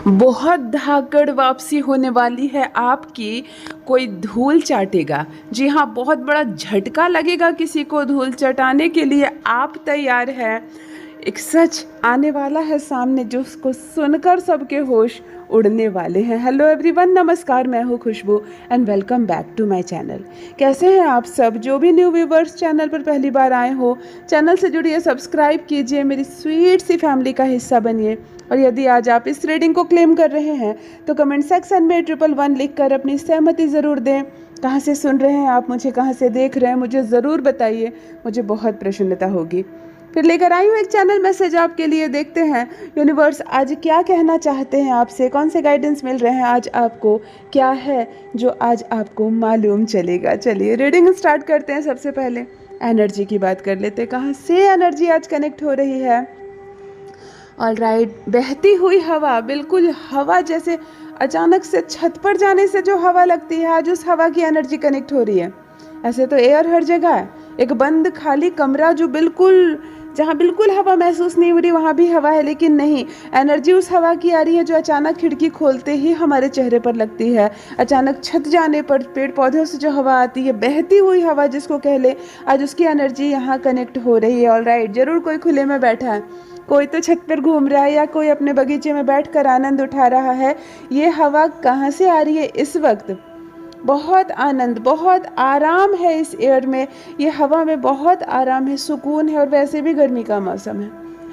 बहुत धाकड़ वापसी होने वाली है आपकी। कोई धूल चाटेगा। जी हाँ, बहुत बड़ा झटका लगेगा किसी को धूल चटाने के लिए। आप तैयार हैं? एक सच आने वाला है सामने जो उसको सुनकर सबके होश उड़ने वाले हैं। हेलो एवरीवन, नमस्कार, मैं हूँ Khushboo and welcome back to my channel. कैसे हैं आप सब? जो भी न्यू व्यूवर्स चैनल पर पहली बार आए हो, चैनल से जुड़िए, सब्सक्राइब कीजिए, मेरी स्वीट सी फैमिली का हिस्सा बनिए। और यदि आज आप इस रीडिंग को क्लेम कर रहे हैं तो कमेंट सेक्शन में 111 लिख कर अपनी सहमति ज़रूर दें। कहाँ से सुन रहे हैं आप मुझे, कहाँ से देख रहे हैं, मुझे ज़रूर बताइए, मुझे बहुत प्रसन्नता होगी। फिर लेकर आई हूँ एक चैनल मैसेज आपके लिए। देखते हैं यूनिवर्स आज क्या कहना चाहते हैं आपसे, कौन से गाइडेंस मिल रहे हैं आज आपको, क्या है जो आज आपको मालूम चलेगा। चलिए रीडिंग स्टार्ट करते हैं। सबसे पहले एनर्जी की बात कर लेते हैं, कहाँ से एनर्जी आज कनेक्ट हो रही है। ऑलराइट, बहती हुई हवा, बिल्कुल हवा जैसे अचानक से छत पर जाने से जो हवा लगती है, आज उस हवा की एनर्जी कनेक्ट हो रही है। ऐसे तो एयर हर जगह है, एक बंद खाली कमरा जो बिल्कुल, जहाँ बिल्कुल हवा महसूस नहीं हो रही वहाँ भी हवा है, लेकिन नहीं, एनर्जी उस हवा की आ रही है जो अचानक खिड़की खोलते ही हमारे चेहरे पर लगती है। अचानक छत जाने पर पेड़ पौधों से जो हवा आती है, बहती हुई हवा जिसको कह ले, आज उसकी एनर्जी यहाँ कनेक्ट हो रही है। ऑलराइट, जरूर कोई खुले में बैठा है, कोई तो छत पर घूम रहा है या कोई अपने बगीचे में बैठकर आनंद उठा रहा है। ये हवा कहाँ से आ रही है इस वक्त? बहुत आनंद, बहुत आराम है इस एयर में, ये हवा में बहुत आराम है, सुकून है। और वैसे भी गर्मी का मौसम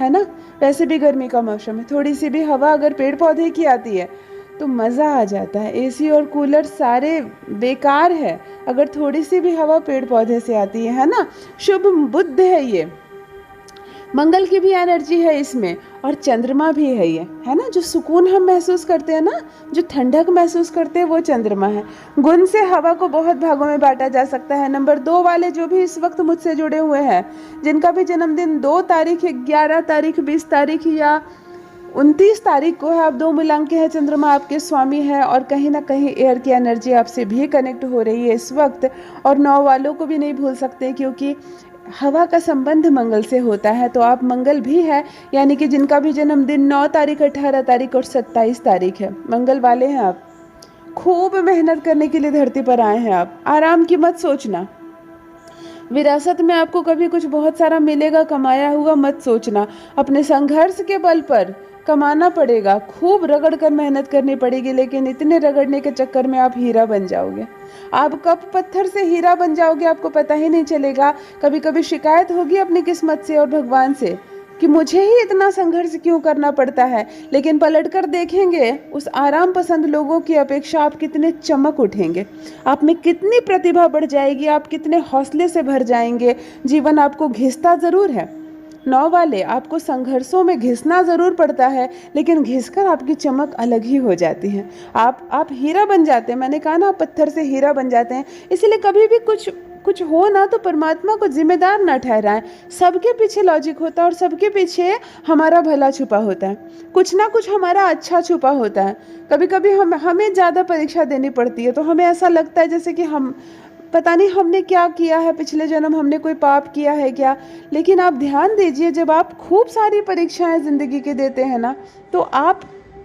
है ना? वैसे भी गर्मी का मौसम है। थोड़ी सी भी हवा अगर पेड़ पौधे की आती है तो मज़ा आ जाता है। एसी और कूलर सारे बेकार है अगर थोड़ी सी भी हवा पेड़ पौधे से आती है ना? शुभ बुध है ये, मंगल की भी एनर्जी है इसमें, और चंद्रमा भी है ये, है ना? जो सुकून हम महसूस करते हैं ना, जो ठंडक महसूस करते हैं, वो चंद्रमा है। गुण से हवा को बहुत भागों में बांटा जा सकता है। नंबर 2 वाले जो भी इस वक्त मुझसे जुड़े हुए हैं, जिनका भी जन्मदिन 2 तारीख, 11 तारीख, 20 तारीख या 29 तारीख को है, आप 2 मिलांक के हैं, चंद्रमा आपके स्वामी है, और कहीं ना कहीं एयर की एनर्जी आपसे भी कनेक्ट हो रही है इस वक्त। और 9 वालों को भी नहीं भूल सकते, क्योंकि हवा का संबंध मंगल से होता है, तो आप मंगल भी है, यानी कि जिनका भी जन्मदिन 9 तारीख, 18 तारीख और 27 तारीख है, मंगल वाले हैं आप। खूब मेहनत करने के लिए धरती पर आए हैं आप। आराम की मत सोचना, विरासत में आपको कभी कुछ बहुत सारा मिलेगा कमाया हुआ मत सोचना। अपने संघर्ष के बल पर कमाना पड़ेगा, खूब रगड़ कर मेहनत करनी पड़ेगी, लेकिन इतने रगड़ने के चक्कर में आप हीरा बन जाओगे। आप कब पत्थर से हीरा बन जाओगे आपको पता ही नहीं चलेगा। कभी कभी शिकायत होगी अपनी किस्मत से और भगवान से कि मुझे ही इतना संघर्ष क्यों करना पड़ता है, लेकिन पलटकर देखेंगे उस आराम पसंद लोगों की अपेक्षा आप कितने चमक उठेंगे, आप में कितनी प्रतिभा बढ़ जाएगी, आप कितने हौसले से भर जाएंगे। जीवन आपको घिसता ज़रूर है। 9 वाले, आपको संघर्षों में घिसना ज़रूर पड़ता है, लेकिन घिसकर आपकी चमक अलग ही हो जाती है। आप हीरा बन जाते हैं। मैंने कहा ना, आप पत्थर से हीरा बन जाते हैं। इसलिए कभी भी कुछ हो ना तो परमात्मा को जिम्मेदार ना ठहराएं। सबके पीछे लॉजिक होता है और सबके पीछे हमारा भला छुपा होता है, कुछ ना कुछ हमारा अच्छा छुपा होता है। कभी कभी हमें ज़्यादा परीक्षा देनी पड़ती है, तो हमें ऐसा लगता है जैसे कि हम पता नहीं हमने क्या किया है, पिछले जन्म हमने कोई पाप किया है क्या। लेकिन आप ध्यान दीजिए, जब आप खूब सारी परीक्षाएं ज़िंदगी के देते हैं ना, तो आप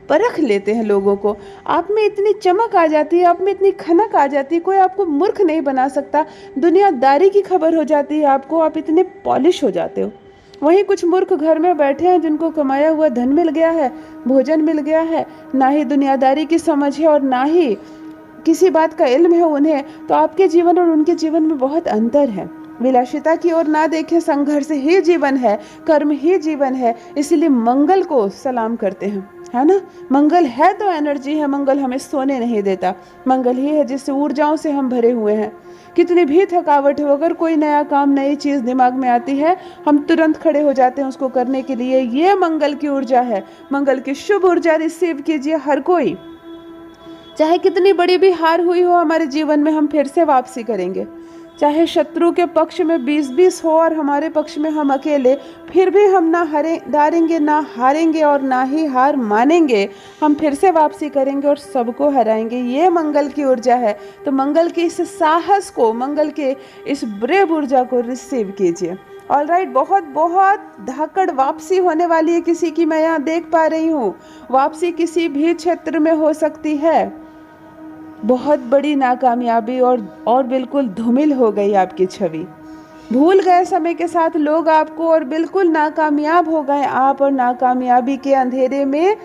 परख लेते हैं लोगों को, आप में इतनी चमक आ जाती है, आप में इतनी खनक आ जाती है, कोई आपको मूर्ख नहीं बना सकता। दुनियादारी की खबर हो जाती है आपको, आप इतने पॉलिश हो जाते हो। वहीं कुछ मूर्ख घर में बैठे हैं जिनको कमाया हुआ धन मिल गया है, भोजन मिल गया है, ना ही दुनियादारी की समझ है और ना ही किसी बात का इल्म है उन्हें, तो आपके जीवन और उनके जीवन में बहुत अंतर है। विलासिता की ओर ना देखें, संघर्ष ही जीवन है, कर्म ही जीवन है। इसीलिए मंगल को सलाम करते हैं, है ना? मंगल है तो एनर्जी है, मंगल हमें सोने नहीं देता। मंगल ही है जिससे ऊर्जाओं से हम भरे हुए हैं। कितनी भी थकावट हो, अगर कोई नया काम, नई चीज़ दिमाग में आती है, हम तुरंत खड़े हो जाते हैं उसको करने के लिए। ये मंगल की ऊर्जा है, मंगल की शुभ ऊर्जा रिसीव कीजिए हर कोई। चाहे कितनी बड़ी भी हार हुई हो हमारे जीवन में, हम फिर से वापसी करेंगे। चाहे शत्रु के पक्ष में 20-20 हो और हमारे पक्ष में हम अकेले, फिर भी हम ना डारेंगे, ना हारेंगे और ना ही हार मानेंगे। हम फिर से वापसी करेंगे और सबको हराएंगे। ये मंगल की ऊर्जा है। तो मंगल के इस साहस को, मंगल के इस ब्रेव ऊर्जा को रिसीव कीजिए। ऑलराइट, बहुत बहुत धाकड़ वापसी होने वाली है किसी की, मैं यहाँ देख पा रही हूँ। वापसी किसी भी क्षेत्र में हो सकती है। बहुत बड़ी नाकामयाबी और बिल्कुल धूमिल हो गई आपकी छवि। भूल गए समय के साथ लोग आपको और बिल्कुल नाकामयाब हो गए आप, और नाकामयाबी के अंधेरे में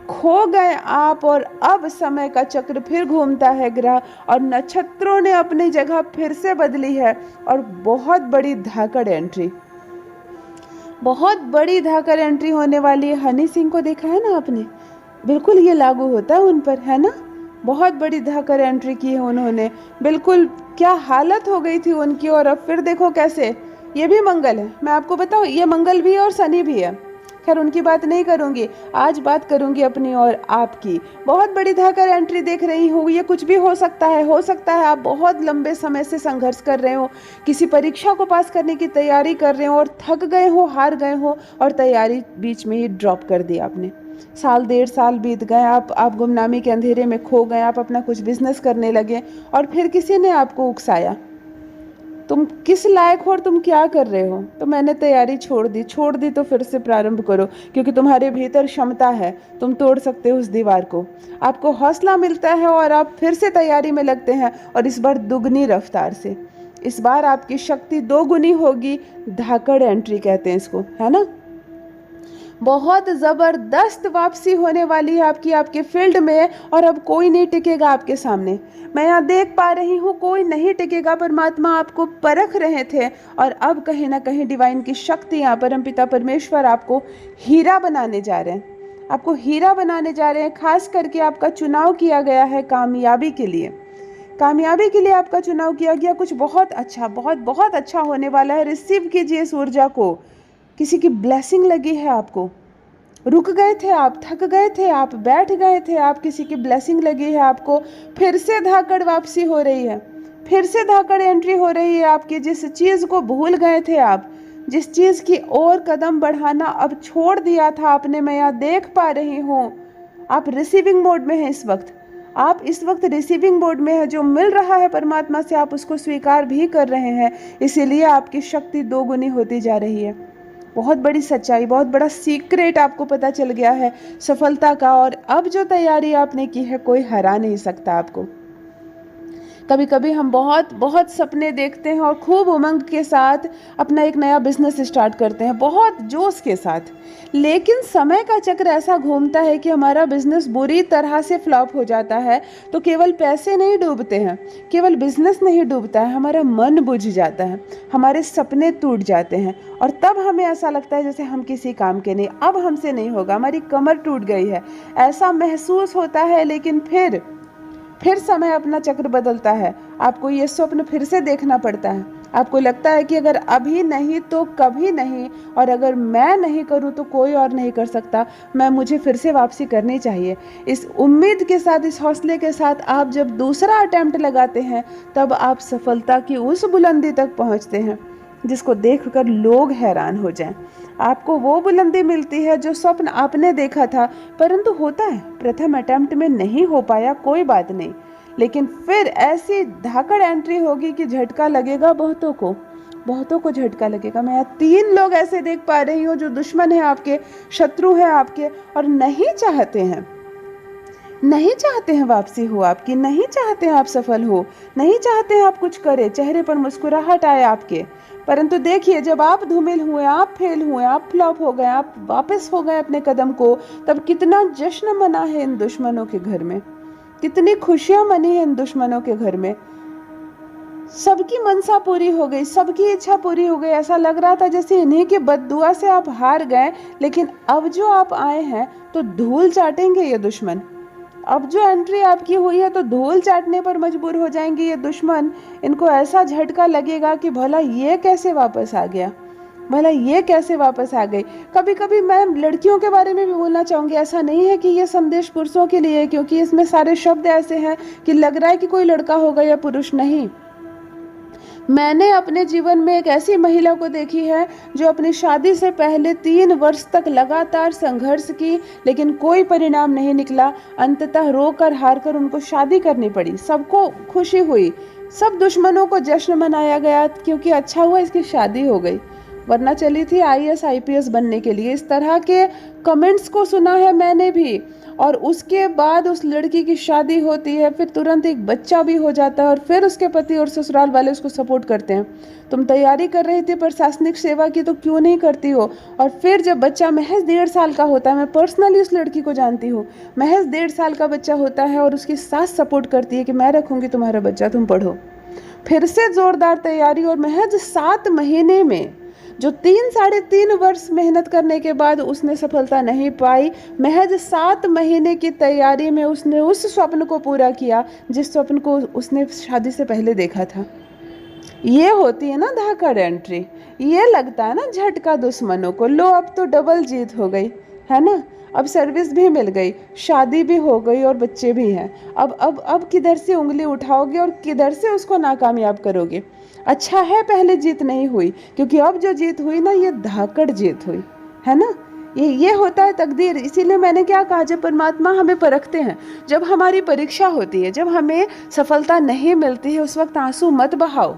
खो गए आप। और अब समय का चक्र फिर घूमता है ग्रह, और नक्षत्रों ने अपनी जगह फिर से बदली है। और बहुत बड़ी धाकड़ एंट्री, बहुत बड़ी धाकड़ एंट्री होने वाली है। हनी सिंह को देखा है ना आपने, बिल्कुल ये लागू होता है उन पर, है ना। बहुत बड़ी धाकड़ एंट्री की है उन्होंने, बिल्कुल क्या हालत हो गई थी उनकी। और अब फिर देखो कैसे, ये भी मंगल है, मैं आपको बताऊं, ये मंगल भी है और शनि भी है। खैर उनकी बात नहीं करूंगी, आज बात करूंगी अपनी और आपकी। बहुत बड़ी धाकड़ एंट्री देख रही हूँ। ये कुछ भी हो सकता है, हो सकता है आप बहुत लंबे समय से संघर्ष कर रहे हो, किसी परीक्षा को पास करने की तैयारी कर रहे हो और थक गए हो, हार गए हो, और तैयारी बीच में ही ड्रॉप कर दी आपने। साल 1.5 साल बीत गए, आप गुमनामी के अंधेरे में खो गए, आप अपना कुछ बिजनेस करने लगे, और फिर किसी ने आपको उकसाया, तुम किस लायक हो और तुम क्या कर रहे हो। तो मैंने तैयारी छोड़ दी तो फिर से प्रारंभ करो, क्योंकि तुम्हारे भीतर क्षमता है, तुम तोड़ सकते हो उस दीवार को। आपको हौसला मिलता है और आप फिर से तैयारी में लगते हैं, और इस बार दुगनी रफ्तार से। इस बार आपकी शक्ति 2 गुनी होगी। धाकड़ एंट्री कहते हैं इसको, है ना। बहुत ज़बरदस्त वापसी होने वाली है आपकी, आपके फील्ड में, और अब कोई नहीं टिकेगा आपके सामने। मैं यहाँ देख पा रही हूँ, कोई नहीं टिकेगा। परमात्मा आपको परख रहे थे, और अब कहीं ना कहीं डिवाइन की शक्ति, यहाँ परमपिता परमेश्वर आपको हीरा बनाने जा रहे हैं, आपको हीरा बनाने जा रहे हैं। खास करके आपका चुनाव किया गया है कामयाबी के लिए, कामयाबी के लिए आपका चुनाव किया गया। कुछ बहुत अच्छा, बहुत बहुत अच्छा होने वाला है। रिसीव कीजिए इस ऊर्जा को। किसी की ब्लेसिंग लगी है आपको, रुक गए थे आप, थक गए थे आप, बैठ गए थे आप, किसी की ब्लेसिंग लगी है आपको। फिर से धाकड़ वापसी हो रही है, फिर से धाकड़ एंट्री हो रही है आपकी। जिस चीज़ को भूल गए थे आप, जिस चीज़ की ओर कदम बढ़ाना अब छोड़ दिया था आपने, मैं यहाँ देख पा रही हूँ। आप रिसीविंग मोड में हैं इस वक्त, आप इस वक्त रिसीविंग मोड में है। जो मिल रहा है परमात्मा से आप उसको स्वीकार भी कर रहे हैं, इसीलिए आपकी शक्ति 2 गुनी होती जा रही है। बहुत बड़ी सच्चाई, बहुत बड़ा सीक्रेट आपको पता चल गया है सफलता का। और अब जो तैयारी आपने की है, कोई हरा नहीं सकता आपको। कभी कभी हम बहुत बहुत सपने देखते हैं और खूब उमंग के साथ अपना एक नया बिजनेस स्टार्ट करते हैं, बहुत जोश के साथ। लेकिन समय का चक्र ऐसा घूमता है कि हमारा बिजनेस बुरी तरह से फ्लॉप हो जाता है। तो केवल पैसे नहीं डूबते हैं, केवल बिजनेस नहीं डूबता है, हमारा मन बुझ जाता है, हमारे सपने टूट जाते हैं। और तब हमें ऐसा लगता है जैसे हम किसी काम के नहीं, अब हमसे नहीं होगा, हमारी कमर टूट गई है, ऐसा महसूस होता है। लेकिन फिर समय अपना चक्र बदलता है, आपको ये स्वप्न फिर से देखना पड़ता है। आपको लगता है कि अगर अभी नहीं तो कभी नहीं, और अगर मैं नहीं करूं तो कोई और नहीं कर सकता, मुझे फिर से वापसी करनी चाहिए। इस उम्मीद के साथ, इस हौसले के साथ आप जब दूसरा अटेम्प्ट लगाते हैं, तब आप सफलता की उस बुलंदी तक पहुंचते हैं जिसको देखकर लोग हैरान हो जाएं। आपको वो बुलंदी मिलती है जो स्वप्न आपने देखा था, परंतु होता है प्रथम अटेम्प्ट में नहीं हो पाया, कोई बात नहीं, लेकिन फिर ऐसी धाकड़ एंट्री होगी कि झटका लगेगा बहुतों को झटका लगेगा। मैं 3 लोग ऐसे देख पा रही हूँ जो दुश्मन है आपके, शत्रु है आपके, और नहीं चाहते हैं वापसी हो आपकी, नहीं चाहते हैं आप सफल हो, नहीं चाहते हैं आप कुछ करें, चेहरे पर मुस्कुराहट आए आपके। परंतु देखिए, जब आप धूमिल हुए, आप फेल हुए, आप फ्लॉप हो गए, आप वापस हो गए अपने कदम को, तब कितना जश्न मना है इन दुश्मनों के घर में, कितनी खुशियां मनी है इन दुश्मनों के घर में। सबकी मनसा पूरी हो गई, सबकी इच्छा पूरी हो गई। ऐसा लग रहा था जैसे इन्हीं के बददुआ से आप हार गए, लेकिन अब जो आप आए हैं तो धूल चाटेंगे ये दुश्मन। अब जो एंट्री आपकी हुई है तो धूल चाटने पर मजबूर हो जाएंगे ये दुश्मन। इनको ऐसा झटका लगेगा कि भला ये कैसे वापस आ गया, भला ये कैसे वापस आ गई। कभी कभी मैं लड़कियों के बारे में भी बोलना चाहूँगी। ऐसा नहीं है कि ये संदेश पुरुषों के लिए, क्योंकि इसमें सारे शब्द ऐसे हैं कि लग रहा है कि कोई लड़का होगा या पुरुष। नहीं, मैंने अपने जीवन में एक ऐसी महिला को देखी है जो अपनी शादी से पहले 3 वर्ष तक लगातार संघर्ष की, लेकिन कोई परिणाम नहीं निकला। अंततः रोकर हार कर उनको शादी करनी पड़ी। सबको खुशी हुई, सब दुश्मनों को जश्न मनाया गया, क्योंकि अच्छा हुआ इसकी शादी हो गई। वरना चली थी आईएएस आईपीएस बनने के लिए। इस तरह के कमेंट्स को सुना है मैंने भी। और उसके बाद उस लड़की की शादी होती है, फिर तुरंत एक बच्चा भी हो जाता है और फिर उसके पति और ससुराल वाले उसको सपोर्ट करते हैं। तुम तैयारी कर रही थी प्रशासनिक सेवा की तो क्यों नहीं करती हो? और फिर जब बच्चा महज 1.5 साल का होता है, मैं पर्सनली उस लड़की को जानती हूँ, महज 1.5 साल का बच्चा होता है और उसकी सास सपोर्ट करती है कि मैं रखूँगी तुम्हारा बच्चा, तुम पढ़ो। फिर से जोरदार तैयारी और महज 7 महीने में, जो 3-3.5 वर्ष मेहनत करने के बाद उसने सफलता नहीं पाई, महज 7 महीने की तैयारी में उसने उस स्वप्न को पूरा किया जिस स्वप्न को उसने शादी से पहले देखा था। ये होती है ना धाकड़ एंट्री। ये लगता है ना झटका दुश्मनों को, लो अब तो डबल जीत हो गई है ना, अब सर्विस भी मिल गई, शादी भी हो गई और बच्चे भी हैं। अब किधर से उंगली उठाओगे और किधर से उसको नाकामयाब करोगे? अच्छा है पहले जीत नहीं हुई, क्योंकि अब जो जीत हुई ना, ये धाकड़ जीत हुई है ना। ये होता है तकदीर। इसीलिए मैंने क्या कहा, जब परमात्मा हमें परखते हैं, जब हमारी परीक्षा होती है, जब हमें सफलता नहीं मिलती है, उस वक्त आंसू मत बहाओ,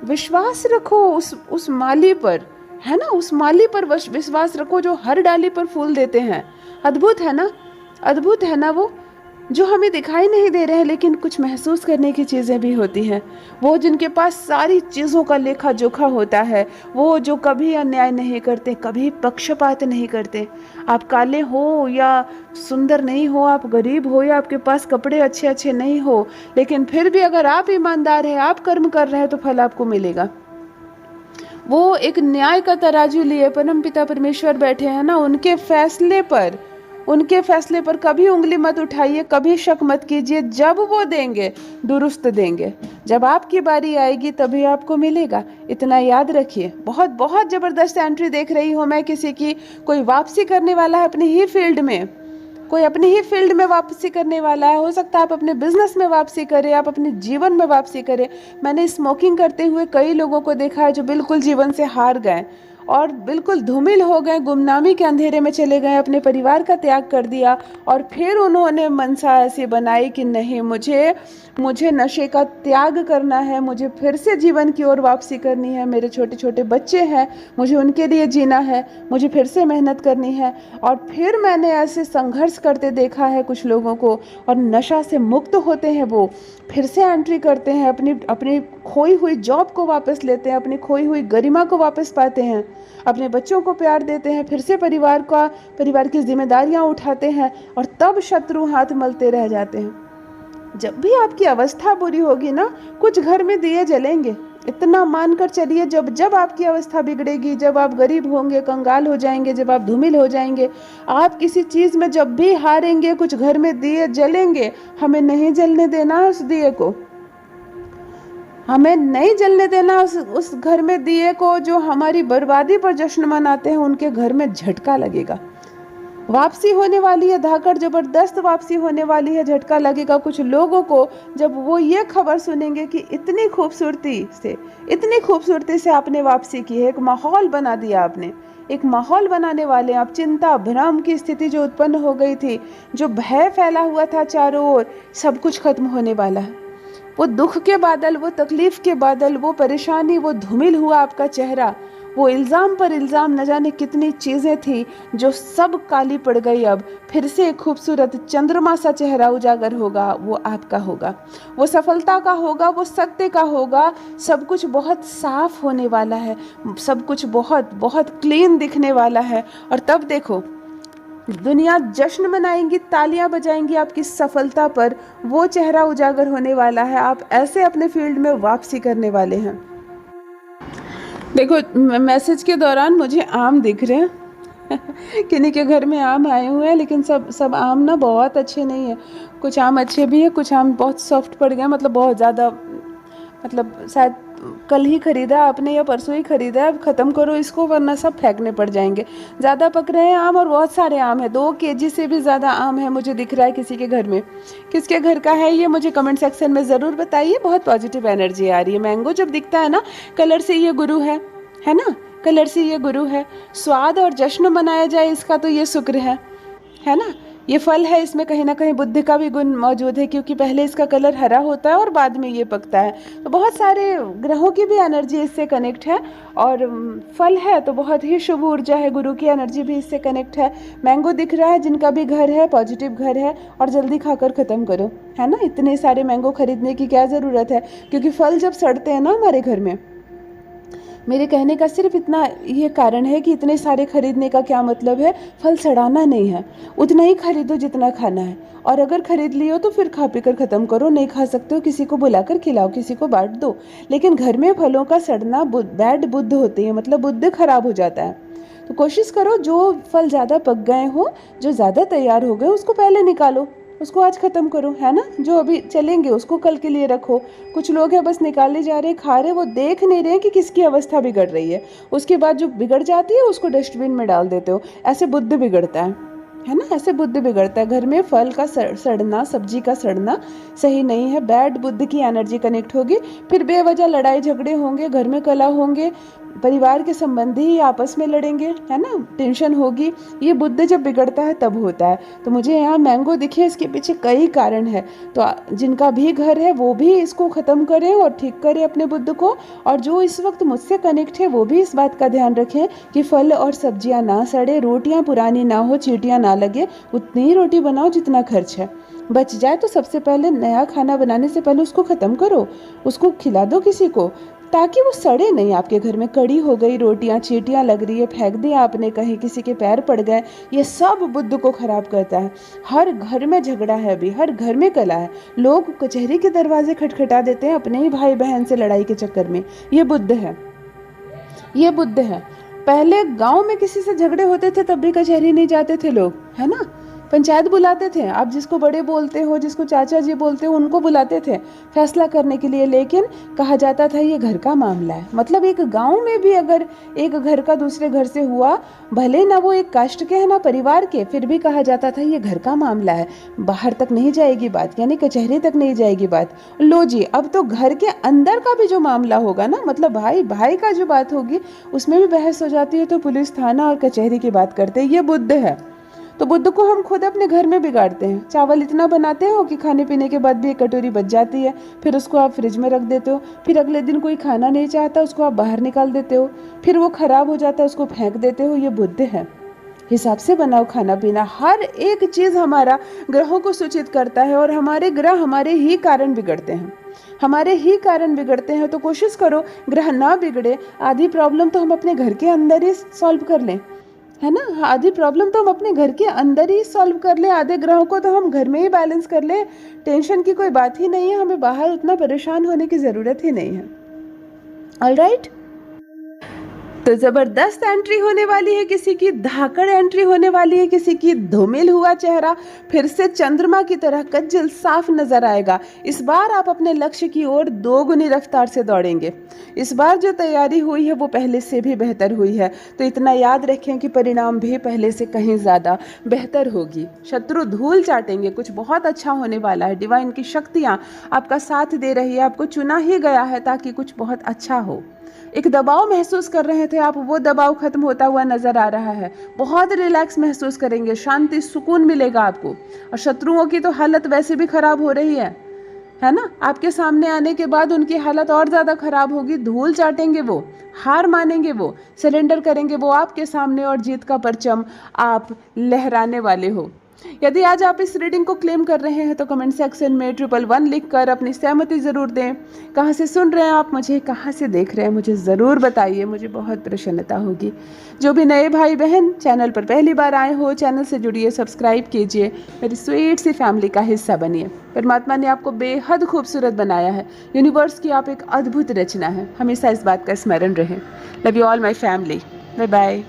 विश्वास रखो उस माली पर, है ना। उस माली पर विश्वास रखो जो हर डाली पर फूल देते हैं। अद्भुत है ना, अद्भुत है ना वो, जो हमें दिखाई नहीं दे रहे हैं लेकिन कुछ महसूस करने की चीज़ें भी होती हैं। वो जिनके पास सारी चीज़ों का लेखा जोखा होता है, वो जो कभी अन्याय नहीं करते, कभी पक्षपात नहीं करते। आप काले हो या सुंदर नहीं हो, आप गरीब हो या आपके पास कपड़े अच्छे अच्छे नहीं हो, लेकिन फिर भी अगर आप ईमानदार हैं, आप कर्म कर रहे हैं, तो फल आपको मिलेगा। वो एक न्याय का तराजू लिए परमपिता परमेश्वर बैठे हैं ना, उनके फैसले पर कभी उंगली मत उठाइए, कभी शक मत कीजिए। जब वो देंगे दुरुस्त देंगे, जब आपकी बारी आएगी तभी आपको मिलेगा, इतना याद रखिए। बहुत बहुत ज़बरदस्त एंट्री देख रही हूँ मैं किसी की, कोई वापसी करने वाला है अपनी ही फील्ड में, कोई अपनी ही फील्ड में वापसी करने वाला है। हो सकता है आप अपने बिजनेस में वापसी करें, आप अपने जीवन में वापसी करें। मैंने स्मोकिंग करते हुए कई लोगों को देखा है जो बिल्कुल जीवन से हार गए और बिल्कुल धूमिल हो गए, गुमनामी के अंधेरे में चले गए, अपने परिवार का त्याग कर दिया और फिर उन्होंने मनसा ऐसी बनाई कि नहीं, मुझे नशे का त्याग करना है, मुझे फिर से जीवन की ओर वापसी करनी है, मेरे छोटे छोटे बच्चे हैं, मुझे उनके लिए जीना है, मुझे फिर से मेहनत करनी है। और फिर मैंने ऐसे संघर्ष करते देखा है कुछ लोगों को, और नशा से मुक्त होते हैं, वो फिर से एंट्री करते हैं, अपनी खोई हुई जॉब को वापस लेते हैं, अपनी खोई हुई गरिमा को वापस पाते हैं, अपने बच्चों को प्यार देते हैं, फिर से परिवार की जिम्मेदारियां उठाते हैं, और तब शत्रु हाथ मलते रह जाते हैं। जब भी आपकी अवस्था बुरी होगी ना, कुछ घर में दिए जलेंगे, इतना मानकर चलिए। जब आपकी अवस्था बिगड़ेगी, जब आप गरीब होंगे, कंगाल हो जाएंगे, जब आप धूमिल हो जाएंगे, आप किसी चीज़ में जब भी हारेंगे, कुछ घर में दिए जलेंगे। हमें नहीं जलने देना उस दिए को, हमें नहीं जलने देना उस घर में दिए को। जो हमारी बर्बादी पर जश्न मनाते हैं, उनके घर में झटका लगेगा। वापसी होने वाली है, धाकड़ जबरदस्त वापसी होने वाली है, झटका लगेगा कुछ लोगों को जब वो ये खबर सुनेंगे कि इतनी खूबसूरती से आपने वापसी की है, एक माहौल बना दिया आपने, एक माहौल बनाने वाले आप। चिंता भ्रम की स्थिति जो उत्पन्न हो गई थी, जो भय फैला हुआ था चारों ओर, सब कुछ खत्म होने वाला है। वो दुख के बादल, वो तकलीफ के बादल, वो परेशानी, वो धूमिल हुआ आपका चेहरा, वो इल्ज़ाम पर इल्ज़ाम, न जाने कितनी चीज़ें थी जो सब काली पड़ गई। अब फिर से एक खूबसूरत चंद्रमा सा चेहरा उजागर होगा, वो आपका होगा, वो सफलता का होगा, वो सत्य का होगा। सब कुछ बहुत साफ होने वाला है, सब कुछ बहुत बहुत क्लीन दिखने वाला है। और तब देखो, दुनिया जश्न मनाएंगी, तालियां बजाएंगी आपकी सफलता पर। वो चेहरा उजागर होने वाला है, आप ऐसे अपने फील्ड में वापसी करने वाले हैं। देखो, मैसेज के दौरान मुझे आम दिख रहे हैं किन्हीं के घर में आम आए हुए हैं, लेकिन सब आम ना बहुत अच्छे नहीं है। कुछ आम अच्छे भी है, कुछ आम बहुत सॉफ्ट पड़ गए, मतलब बहुत ज़्यादा, मतलब शायद कल ही खरीदा आपने या परसों ही खरीदा है। अब ख़त्म करो इसको, वरना सब फेंकने पड़ जाएंगे। ज़्यादा पक रहे हैं आम, और बहुत सारे आम हैं, 2 केजी से भी ज़्यादा आम है मुझे दिख रहा है किसी के घर में। किसके घर का है ये मुझे कमेंट सेक्शन में ज़रूर बताइए। बहुत पॉजिटिव एनर्जी आ रही है। मैंगो जब दिखता है ना, कलर से ये गुरु है ना, कलर से ये गुरु है। स्वाद और जश्न मनाया जाए इसका तो ये शुक्र है ना। ये फल है, इसमें कहीं ना कहीं बुद्धि का भी गुण मौजूद है, क्योंकि पहले इसका कलर हरा होता है और बाद में ये पकता है। तो बहुत सारे ग्रहों की भी एनर्जी इससे कनेक्ट है, और फल है तो बहुत ही शुभ ऊर्जा है, गुरु की एनर्जी भी इससे कनेक्ट है। मैंगो दिख रहा है, जिनका भी घर है पॉजिटिव घर है, और जल्दी खाकर ख़त्म करो, है ना। इतने सारे मैंगो खरीदने की क्या ज़रूरत है, क्योंकि फल जब सड़ते हैं ना हमारे घर में, मेरे कहने का सिर्फ इतना ये कारण है कि इतने सारे खरीदने का क्या मतलब है, फल सड़ाना नहीं है, उतना ही खरीदो जितना खाना है, और अगर खरीद लियो तो फिर खा पी कर ख़त्म करो, नहीं खा सकते हो किसी को बुलाकर खिलाओ, किसी को बांट दो। लेकिन घर में फलों का सड़ना बैड बुद्ध होती है, मतलब बुद्ध खराब हो जाता है। तो कोशिश करो जो फल ज़्यादा पक गए हो, जो ज़्यादा तैयार हो गए, उसको पहले निकालो, उसको आज ख़त्म करो, है ना। जो अभी चलेंगे उसको कल के लिए रखो। कुछ लोग हैं बस निकाले जा रहे, खा रहे, वो देख नहीं रहे कि किसकी अवस्था बिगड़ रही है, उसके बाद जो बिगड़ जाती है उसको डस्टबिन में डाल देते हो। ऐसे बुद्ध बिगड़ता है ना, ऐसे बुद्ध बिगड़ता है। घर में फल का सड़ना, सब्जी का सड़ना सही नहीं है, बैड बुद्ध की एनर्जी कनेक्ट होगी, फिर बेवजह लड़ाई झगड़े होंगे, घर में कलह होंगे, परिवार के संबंधी ही आपस में लड़ेंगे, है ना, टेंशन होगी। ये बुद्ध जब बिगड़ता है तब होता है। तो मुझे यहाँ मैंगो दिखे, इसके पीछे कई कारण है। तो जिनका भी घर है वो भी इसको ख़त्म करें और ठीक करें अपने बुद्ध को, और जो इस वक्त मुझसे कनेक्ट है वो भी इस बात का ध्यान रखें कि फल और सब्जियाँ ना सड़े, रोटियाँ पुरानी ना हो, चींटियाँ ना लगे, उतनी ही रोटी बनाओ जितना खर्च है। बच जाए तो सबसे पहले नया खाना बनाने से पहले उसको ख़त्म करो, उसको खिला दो किसी को, ताकि वो सड़े नहीं। आपके घर में कड़ी हो गई, रोटियां चींटियां लग रही है, फेंक दी आपने कहीं, किसी के पैर पड़ गए, ये सब बुद्ध को खराब करता है। हर घर में झगड़ा है, अभी हर घर में कला है, लोग कचहरी के दरवाजे खटखटा देते हैं अपने ही भाई बहन से लड़ाई के चक्कर में। ये बुद्ध है, ये बुद्ध है। पहले गांव में किसी से झगड़े होते थे तब भी कचहरी नहीं जाते थे लोग, है ना, पंचायत बुलाते थे। आप जिसको बड़े बोलते हो, जिसको चाचा जी बोलते हो, उनको बुलाते थे फैसला करने के लिए, लेकिन कहा जाता था ये घर का मामला है। मतलब एक गांव में भी अगर एक घर का दूसरे घर से हुआ, भले ना वो एक कास्ट के है ना परिवार के, फिर भी कहा जाता था ये घर का मामला है, बाहर तक नहीं जाएगी बात, यानी कचहरी तक नहीं जाएगी बात। लो जी, अब तो घर के अंदर का भी जो मामला होगा ना, मतलब भाई भाई का जो बात होगी, उसमें भी बहस हो जाती है, तो पुलिस थाना और कचहरी की बात करते हैं। ये बुद्ध है। तो बुद्ध को हम खुद अपने घर में बिगाड़ते हैं। चावल इतना बनाते हो कि खाने पीने के बाद भी एक कटोरी बच जाती है, फिर उसको आप फ्रिज में रख देते हो, फिर अगले दिन कोई खाना नहीं चाहता, उसको आप बाहर निकाल देते हो, फिर वो खराब हो जाता है, उसको फेंक देते हो। ये बुद्ध है। हिसाब से बनाओ खाना पीना। हर एक चीज़ हमारा ग्रहों को सूचित करता है, और हमारे ग्रह हमारे ही कारण बिगड़ते हैं, हमारे ही कारण बिगड़ते हैं। तो कोशिश करो ग्रह ना बिगड़े। आधी प्रॉब्लम तो हम अपने घर के अंदर ही सॉल्व कर लें, है ना, आधी प्रॉब्लम तो हम अपने घर के अंदर ही सॉल्व कर ले, आधे ग्रहों को तो हम घर में ही बैलेंस कर ले। टेंशन की कोई बात ही नहीं है, हमें बाहर उतना परेशान होने की ज़रूरत ही नहीं है। ऑलराइट, तो ज़बरदस्त एंट्री होने वाली है किसी की, धाकड़ एंट्री होने वाली है किसी की, धूमिल हुआ चेहरा फिर से चंद्रमा की तरह कज्जल साफ नजर आएगा। इस बार आप अपने लक्ष्य की ओर दोगुनी रफ्तार से दौड़ेंगे। इस बार जो तैयारी हुई है वो पहले से भी बेहतर हुई है, तो इतना याद रखें कि परिणाम भी पहले से कहीं ज़्यादा बेहतर होगी। शत्रु धूल चाटेंगे, कुछ बहुत अच्छा होने वाला है। डिवाइन की शक्तियाँ आपका साथ दे रही है, आपको चुना ही गया है ताकि कुछ बहुत अच्छा हो। एक दबाव महसूस कर रहे थे आप, वो दबाव खत्म होता हुआ नजर आ रहा है। बहुत रिलैक्स महसूस करेंगे, शांति सुकून मिलेगा आपको। और शत्रुओं की तो हालत वैसे भी खराब हो रही है ना, आपके सामने आने के बाद उनकी हालत और ज़्यादा खराब होगी। धूल चाटेंगे वो, हार मानेंगे वो, सरेंडर करेंगे वो आपके सामने, और जीत का परचम आप लहराने वाले हो। यदि आज आप इस रीडिंग को क्लेम कर रहे हैं तो कमेंट सेक्शन में 111 लिखकर अपनी सहमति ज़रूर दें। कहाँ से सुन रहे हैं आप मुझे, कहाँ से देख रहे हैं, मुझे ज़रूर बताइए, मुझे बहुत प्रसन्नता होगी। जो भी नए भाई बहन चैनल पर पहली बार आए हो, चैनल से जुड़िए, सब्सक्राइब कीजिए, मेरी स्वीट सी फैमिली का हिस्सा बनिए। परमात्मा ने आपको बेहद खूबसूरत बनाया है, यूनिवर्स की आप एक अद्भुत रचना है, हमेशा इस बात का स्मरण रहे। Love you all my family, bye bye.